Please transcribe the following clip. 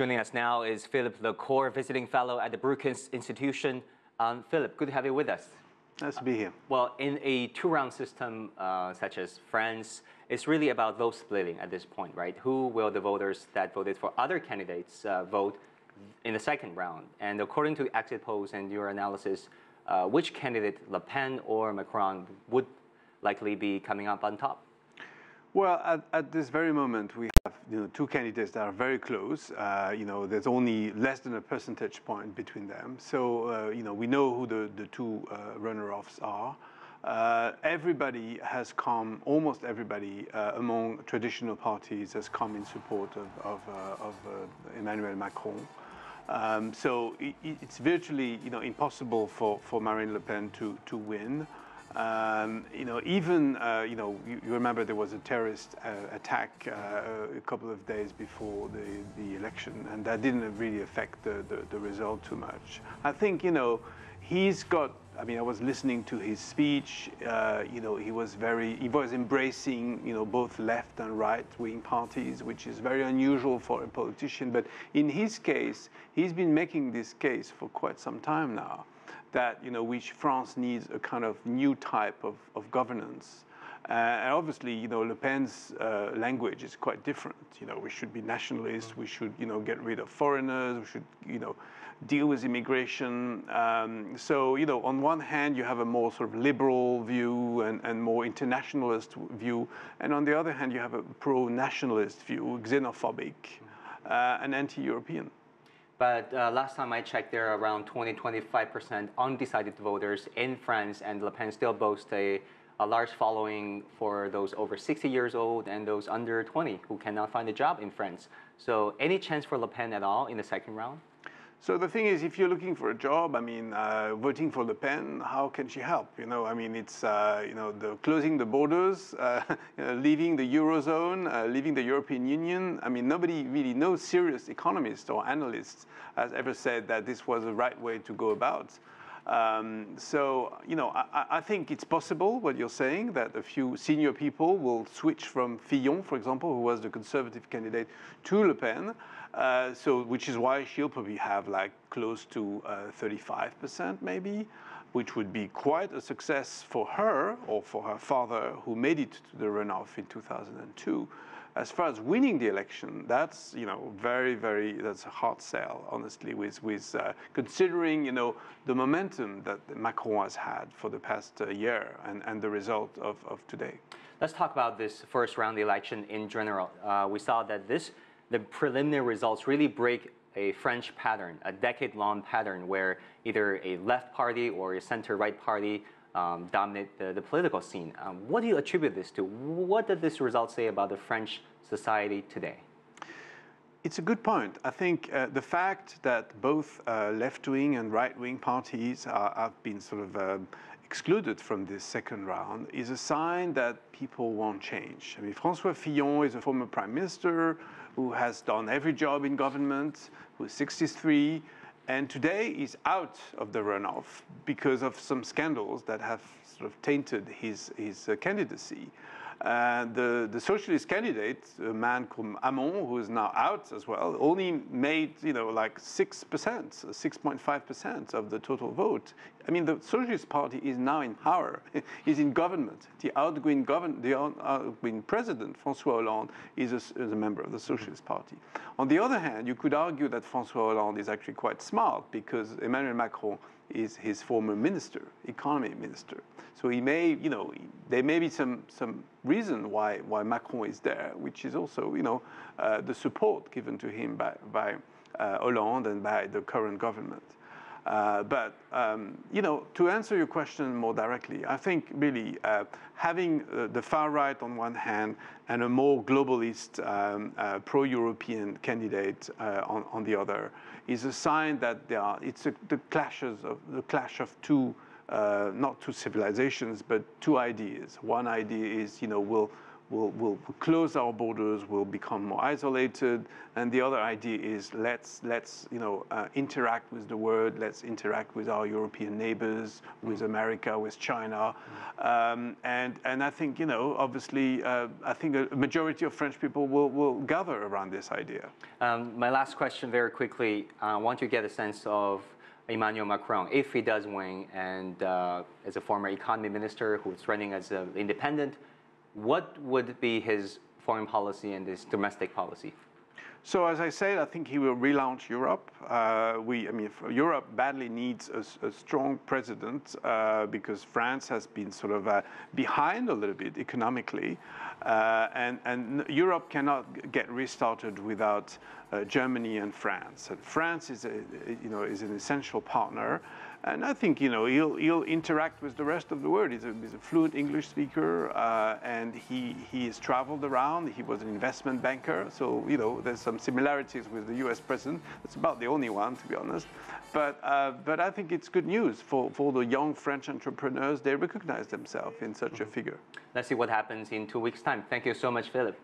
Joining us now is Phillipe LeCorre, visiting fellow at the Brookings Institution. Phillipe, good to have you with us. Nice to be here. Well, in a two-round system such as France, it's really about vote splitting at this point, right? Who will the voters that voted for other candidates vote in the second round? And according to exit polls and your analysis, which candidate, Le Pen or Macron, would likely be coming up on top? Well, at this very moment, we have two candidates that are very close. There's only less than a percentage point between them. So, we know who the two runner-offs are. Everybody has come, almost everybody among traditional parties has come in support of Emmanuel Macron. So it's virtually impossible for Marine Le Pen to win. You remember there was a terrorist attack a couple of days before the election, and that didn't really affect the result too much. I think, he's got, I was listening to his speech, he was embracing, both left and right-wing parties, which is very unusual for a politician. But in his case, he's been making this case for quite some time now, that which France needs a kind of new type of governance. And obviously, Le Pen's language is quite different. We should be nationalists, we should get rid of foreigners, we should deal with immigration. So on one hand, you have a more sort of liberal view and more internationalist view, and on the other hand, you have a pro-nationalist view, xenophobic and anti-European. But last time I checked, there are around 20–25% undecided voters in France, and Le Pen still boasts a large following for those over 60 years old and those under 20 who cannot find a job in France. So any chance for Le Pen at all in the second round? So the thing is, if you're looking for a job, voting for Le Pen, how can she help? It's the closing the borders, leaving the Eurozone, leaving the European Union. Nobody really, no serious economist or analyst has ever said that this was the right way to go about. I think it's possible what you're saying, that a few senior people will switch from Fillon, for example, who was the conservative candidate, to Le Pen. Which is why she'll probably have close to 35% maybe, which would be quite a success for her or for her father, who made it to the runoff in 2002. As far as winning the election, that's that's a hard sell, honestly, with considering the momentum that Macron has had for the past year and the result of today. Let's talk about this first round election in general. We saw that the preliminary results really break a French pattern, a decade-long pattern where either a left party or a center-right party dominate the political scene. What do you attribute this to? What did this result say about the French society today? It's a good point. I think the fact that both left-wing and right-wing parties have been sort of excluded from this second round is a sign that people want change. François Fillon is a former prime minister who has done every job in government, who's 63, and today is out of the runoff because of some scandals that have sort of tainted his candidacy. The socialist candidate, a man called Hamon, who is now out as well, only made 6.5% of the total vote. The Socialist Party is now in power, is in government. The outgoing president, François Hollande, is a member of the Socialist Party. On the other hand, you could argue that François Hollande is actually quite smart because Emmanuel Macron is his former minister, economy minister. So he may, there may be some reason why Macron is there, which is also, the support given to him by Hollande and by the current government. To answer your question more directly, I think really having the far right on one hand and a more globalist, pro-European candidate on the other is a sign that the clash of two, not two civilizations, but two ideas. One idea is, will we'll close our borders, we'll become more isolated. And the other idea is let's interact with the world, let's interact with our European neighbors, with America, with China. And I think, obviously, I think a majority of French people will gather around this idea. My last question very quickly, I want to get a sense of Emmanuel Macron, if he does win, and as a former economy minister who's running as an independent, what would be his foreign policy and his domestic policy? So as I said, I think he will relaunch Europe. Europe badly needs a strong president because France has been sort of behind a little bit economically, and Europe cannot get restarted without Germany and France. And France is an essential partner. And I think he'll interact with the rest of the world. He's a fluent English speaker, and he has traveled around. He was an investment banker, so there's some similarities with the U.S. president. It's about the only one, to be honest. But I think it's good news for the young French entrepreneurs. They recognize themselves in such a figure. Let's see what happens in 2 weeks' time. Thank you so much, Phillipe.